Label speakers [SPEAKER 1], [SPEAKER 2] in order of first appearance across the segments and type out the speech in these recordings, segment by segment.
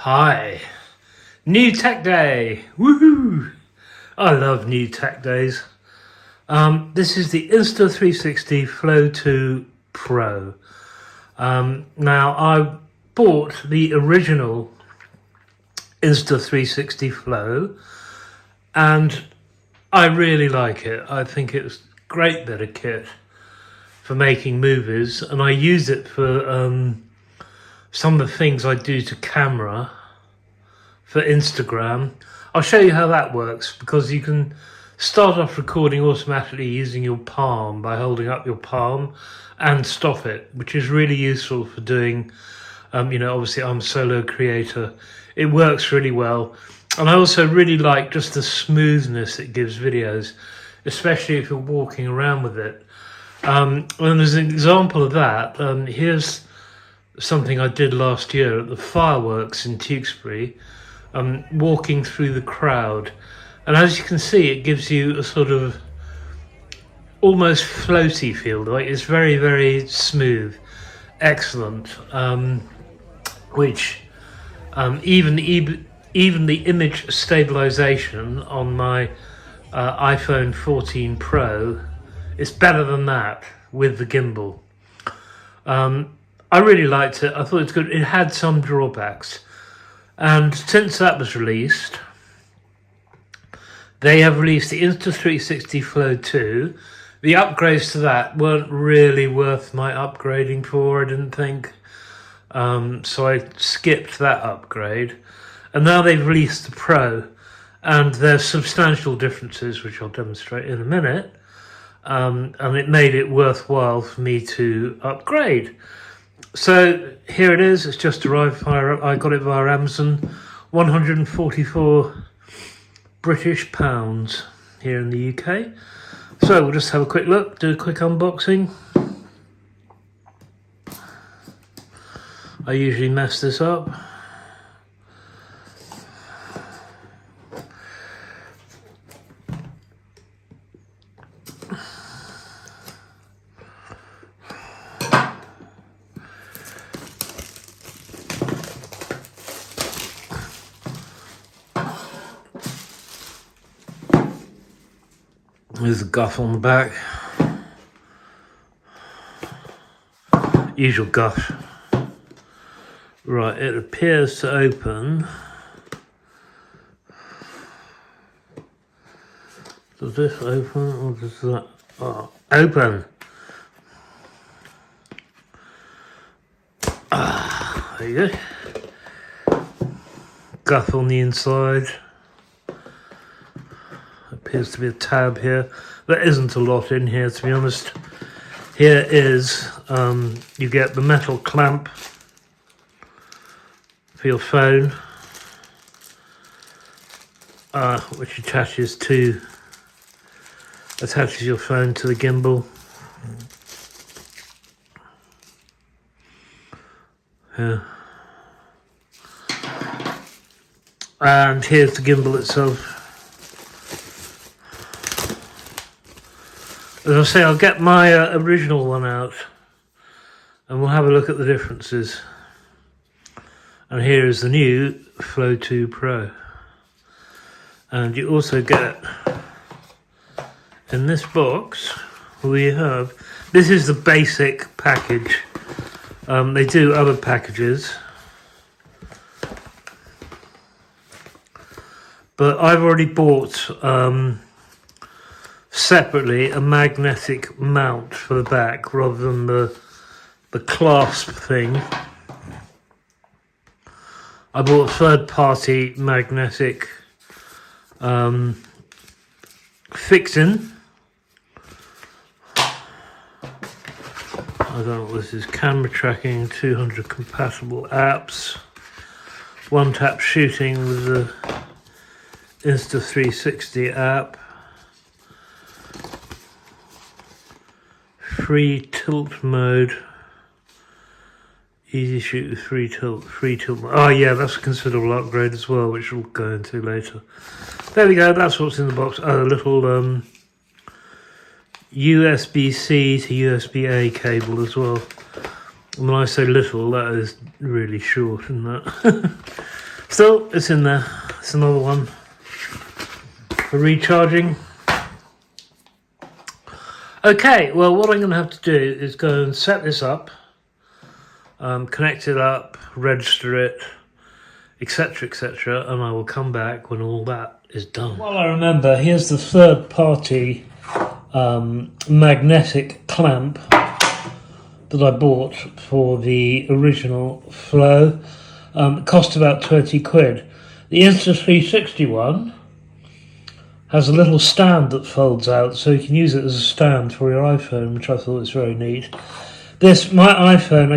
[SPEAKER 1] Hi, new tech day, woohoo! I love new tech days. This is the Insta360 Flow 2 Pro. Now I bought the original Insta360 Flow and I really like it. I think it's a great bit of kit for making movies, and I use it for some of the things I do to camera for Instagram. I'll show you how that works, because you can start off recording automatically using your palm by holding up your palm and stop it, which is really useful for doing, obviously I'm a solo creator. It works really well. And I also really like just the smoothness it gives videos, especially if you're walking around with it. And as an example of that, here's something I did last year at the fireworks in Tewkesbury, walking through the crowd. And as you can see, it gives you a sort of almost floaty feel. Like it's very, very smooth, excellent. Which even the image stabilization on my iPhone 14 Pro is better than that with the gimbal. I really liked it. I thought it was good. It had some drawbacks. And since that was released, they have released the Insta360 Flow 2. The upgrades to that weren't really worth my upgrading for, I didn't think. So I skipped that upgrade. And now they've released the Pro. And there's substantial differences, which I'll demonstrate in a minute. And it made it worthwhile for me to upgrade. So here it is. It's just arrived I got it via Amazon. 144 British pounds here in the UK. So we'll just have a quick look, do a quick unboxing. I usually mess this up. There's a guff on the back. Usual guff. Right, it appears to open. Does this open or does that? Oh, open! There you go. Guff on the inside. Appears to be a tab here. There isn't a lot in here, to be honest. Here is, you get the metal clamp for your phone, which attaches your phone to the gimbal. Yeah. And here's the gimbal itself. As I say, I'll get my original one out and we'll have a look at the differences. And here is the new Flow 2 Pro. And you also get, in this box, we have, this is the basic package. They do other packages. But I've already bought separately a magnetic mount for the back rather than the clasp thing. I bought a third-party magnetic fixing. I don't know what this is. Camera tracking, 200 compatible apps, one-tap shooting with the Insta360 app. Free tilt mode, easy shoot with free tilt mode. Oh yeah, that's a considerable upgrade as well, which we'll go into later. There we go, that's what's in the box. Oh, a little USB-C to USB-A cable as well. When I say little, that is really short, isn't that? Still, it's in there. It's another one for recharging. Okay, well, what I'm going to have to do is go and set this up, connect it up, register it, etc., etc., and I will come back when all that is done. While I remember, here's the third-party magnetic clamp that I bought for the original Flow. It cost about 20 quid. The Insta360 one has a little stand that folds out, so you can use it as a stand for your iPhone, which I thought was very neat. I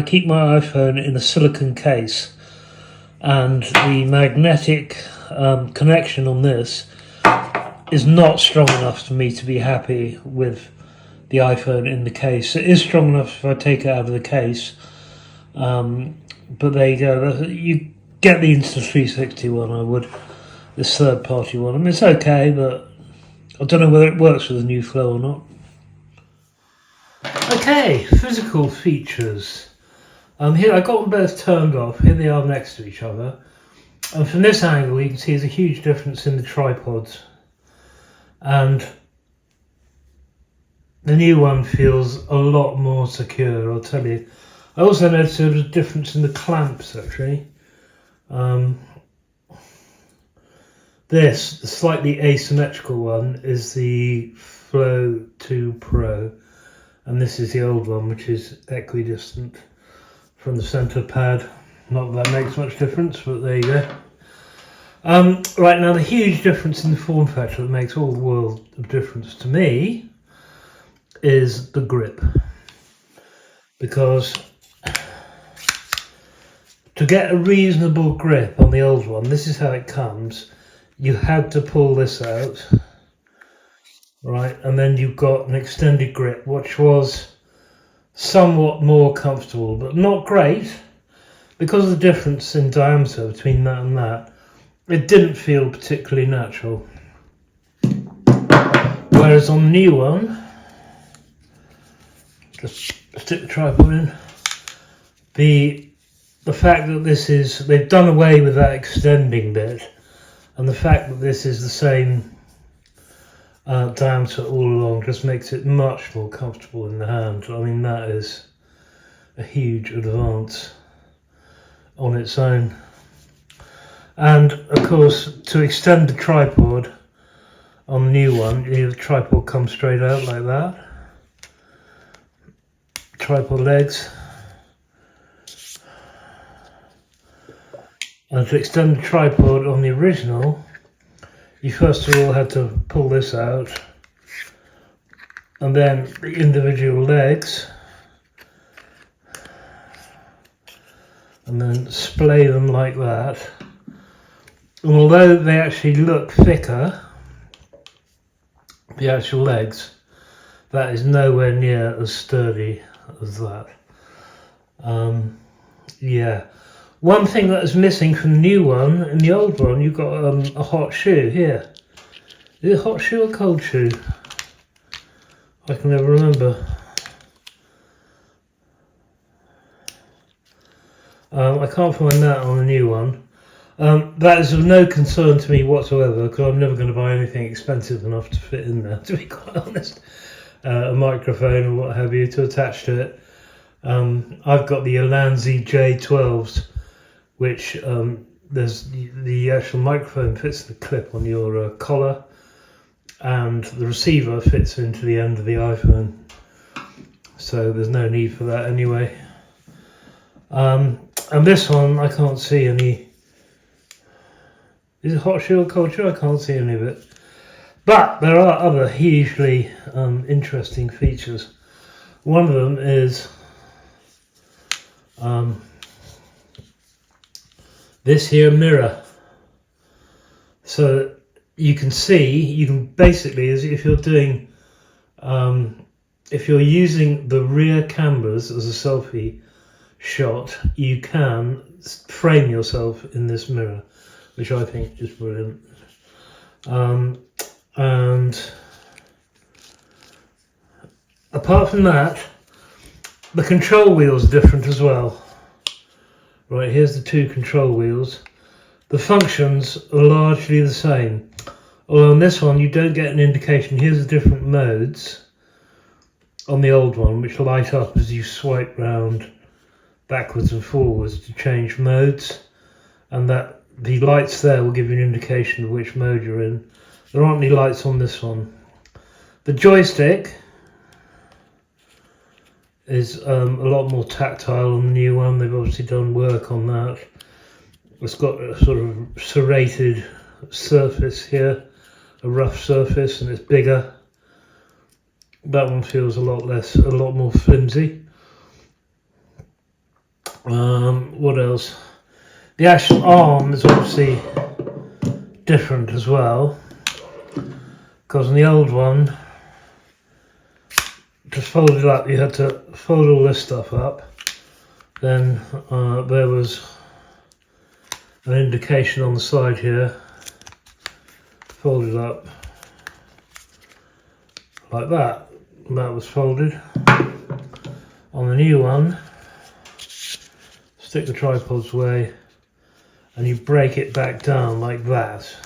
[SPEAKER 1] keep my iPhone in a silicone case, and the magnetic connection on this is not strong enough for me to be happy with the iPhone in the case. It is strong enough if I take it out of the case, but there you go. You get the Insta360 one, I would. This third-party one. I mean, it's okay, but I don't know whether it works with the new Flow or not. Okay, physical features. Here I got them both turned off. Here they are next to each other. And from this angle, you can see there's a huge difference in the tripods. And the new one feels a lot more secure, I'll tell you. I also noticed there was a difference in the clamps, actually. This, the slightly asymmetrical one, is the Flow 2 Pro, and this is the old one, which is equidistant from the centre pad. Not that makes much difference, but there you go. Right, now the huge difference in the form factor that makes all the world of difference to me is the grip. Because to get a reasonable grip on the old one, this is how it comes. You had to pull this out, right, and then you've got an extended grip, which was somewhat more comfortable, but not great, because of the difference in diameter between that and that. It didn't feel particularly natural. Whereas on the new one, just stick the tripod in, the fact that this is, they've done away with that extending bit, and the fact that this is the same diameter all along just makes it much more comfortable in the hand. I mean, that is a huge advance on its own. And of course, to extend the tripod on the new one, the tripod comes straight out like that. Tripod legs. And to extend the tripod on the original, you first of all had to pull this out, and then the individual legs, and then splay them like that. And although they actually look thicker, the actual legs, that is nowhere near as sturdy as that. Yeah. One thing that is missing from the new one, and the old one, you've got a hot shoe here. Is it a hot shoe or cold shoe? I can never remember. I can't find that on the new one. That is of no concern to me whatsoever, because I'm never going to buy anything expensive enough to fit in there, to be quite honest. A microphone or what have you to attach to it. I've got the Alanzi J12s, which there's the actual microphone fits the clip on your collar, and the receiver fits into the end of the iPhone, so there's no need for that anyway. And this one, I can't see any. Is it hot shoe or cold shoe? I can't see any of it. But there are other hugely interesting features. One of them is this here mirror. So you can see, you can basically, as if you're doing, if you're using the rear cameras as a selfie shot, you can frame yourself in this mirror, which I think is brilliant. And apart from that, the control wheel's different as well. Right, here's the two control wheels. The functions are largely the same. Although on this one you don't get an indication. Here's the different modes on the old one, which light up as you swipe round backwards and forwards to change modes, and that the lights there will give you an indication of which mode you're in. There aren't any lights on this one. The joystick is a lot more tactile on the new one. They've obviously done work on that. It's got a sort of serrated surface here, a rough surface, and it's bigger. That one feels a lot more flimsy. What else? The actual arm is obviously different as well, because in the old one, to fold it up, you had to fold all this stuff up. Then there was an indication on the side here, fold it up like that. And that was folded. On the new one, stick the tripod's way and you break it back down like that.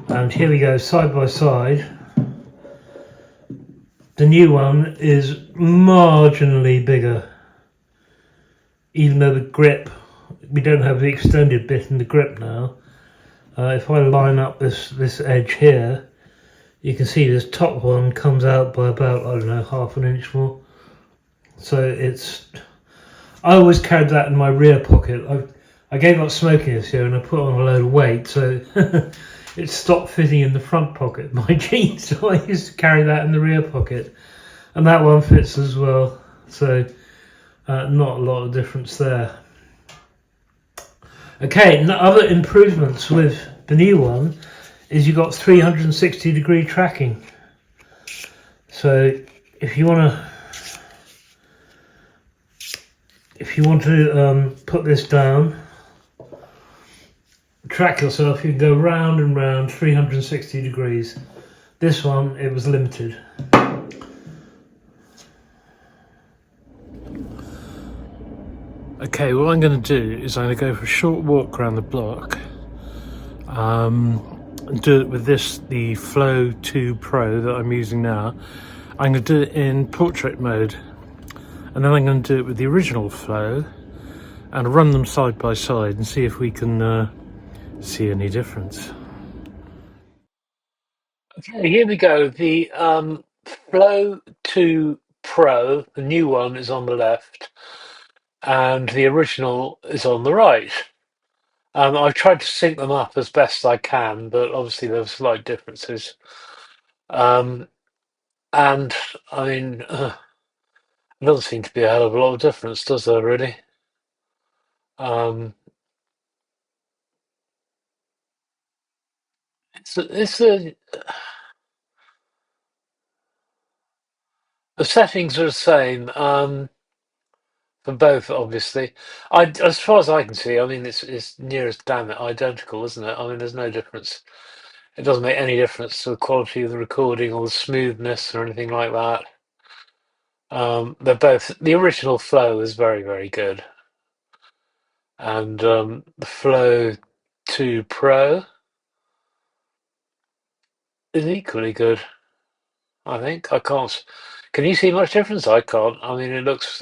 [SPEAKER 1] And here we go, side by side. The new one is marginally bigger, even though the grip, we don't have the extended bit in the grip now. If I line up this edge here, you can see this top one comes out by about, I don't know, half an inch more. So I always carried that in my rear pocket. I gave up smoking this year and I put on a load of weight, so it stopped fitting in the front pocket of my jeans. So I used to carry that in the rear pocket, and that one fits as well. So not a lot of difference there. Okay, other improvements with the new one is you've got 360-degree tracking. So if you want to put this down, track yourself, you can go round and round 360 degrees. This one, it was limited. Okay, what I'm going to do is I'm going to go for a short walk around the block and do it with the Flow 2 Pro that I'm using now. I'm going to do it in portrait mode, and then I'm going to do it with the original Flow and run them side by side and see if we can see any difference. Okay, here we go. The Flow 2 Pro, the new one, is on the left, and the original is on the right. I've tried to sync them up as best I can, but obviously there's slight differences. And I mean, there doesn't seem to be a hell of a lot of difference, does there, really? Um, the settings are the same for both, obviously. As far as I can see, I mean, it's near as damn it identical, isn't it? I mean, there's no difference. It doesn't make any difference to the quality of the recording or the smoothness or anything like that. They're both, the original Flow is very, very good, and the Flow 2 Pro is equally good. I think I can't. Can you see much difference? I can't. I mean, it looks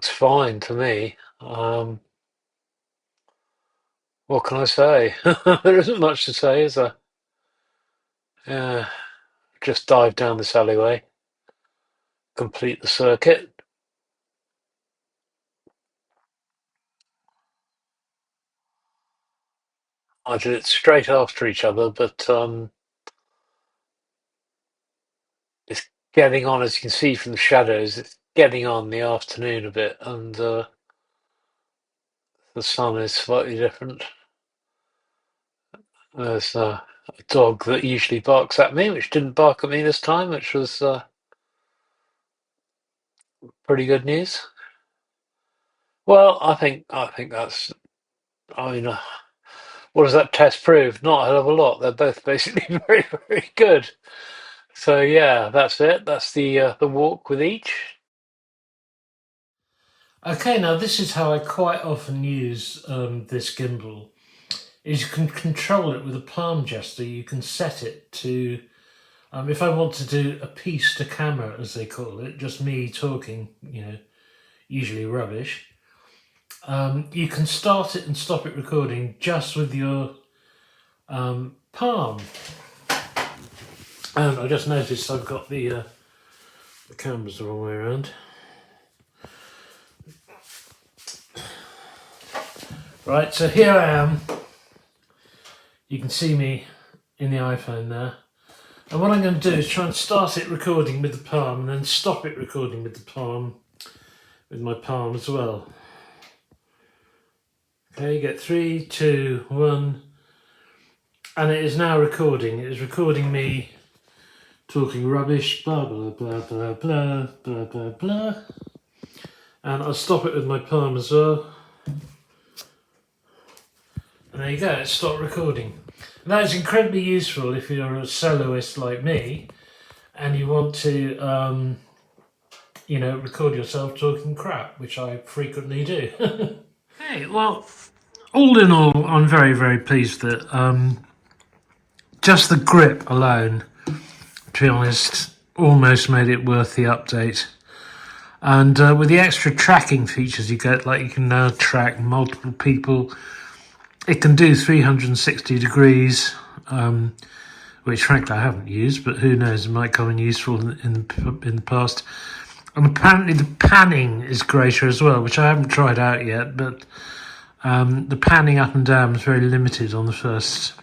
[SPEAKER 1] fine to me. What can I say? There isn't much to say, is there? Yeah, just dive down this alleyway, complete the circuit. I did it straight after each other, but it's getting on, as you can see from the shadows, it's getting on the afternoon a bit, and the sun is slightly different. There's a dog that usually barks at me, which didn't bark at me this time, which was pretty good news. Well, I think that's. I mean, what does that test prove? Not a hell of a lot. They're both basically very, very good. So yeah, that's it. That's the walk with each. Okay, now this is how I quite often use this gimbal. Is you can control it with a palm gesture. You can set it to, if I want to do a piece to camera, as they call it, just me talking, usually rubbish, you can start it and stop it recording just with your palm. And I just noticed I've got the cameras the wrong way around. Right, so here I am. You can see me in the iPhone there. And what I'm going to do is try and start it recording with the palm and then stop it recording with the palm, with my palm as well. Okay, you get 3, 2, 1. And it is now recording. It is recording me talking rubbish, blah, blah, blah, blah, blah, blah, blah, blah. And I'll stop it with my palm as well. And there you go, it stopped recording. And that is incredibly useful if you're a soloist like me and you want to, record yourself talking crap, which I frequently do. Hey, well, all in all, I'm very, very pleased that just the grip alone, to be honest, almost made it worth the update. And with the extra tracking features you get, like you can now track multiple people. It can do 360 degrees, which frankly I haven't used, but who knows, it might come in useful in the past. And apparently the panning is greater as well, which I haven't tried out yet, but the panning up and down is very limited on the first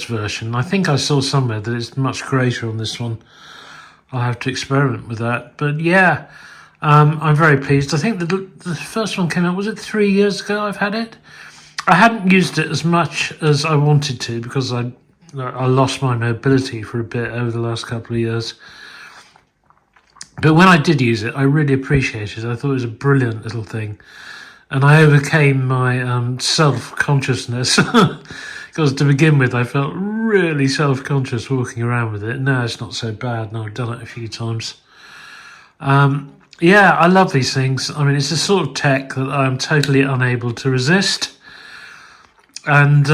[SPEAKER 1] version. I think I saw somewhere that it's much greater on this one. I'll have to experiment with that. But yeah, I'm very pleased. I think the first one came out, was it 3 years ago I've had it? I hadn't used it as much as I wanted to because I lost my mobility for a bit over the last couple of years. But when I did use it, I really appreciated it. I thought it was a brilliant little thing. And I overcame my self-consciousness because to begin with, I felt really self-conscious walking around with it. Now it's not so bad. Now I've done it a few times. Yeah, I love these things. I mean, it's the sort of tech that I'm totally unable to resist. And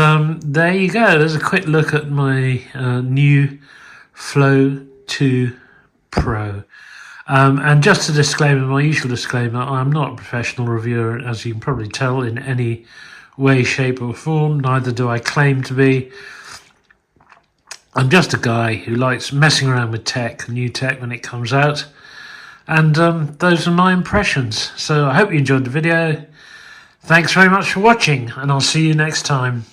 [SPEAKER 1] there you go. There's a quick look at my new Flow 2 Pro. And just a disclaimer, my usual disclaimer, I'm not a professional reviewer, as you can probably tell, in any way, shape or form. Neither do I claim to be. I'm just a guy who likes messing around with tech, new tech when it comes out. And those are my impressions. So I hope you enjoyed the video. Thanks very much for watching, and I'll see you next time.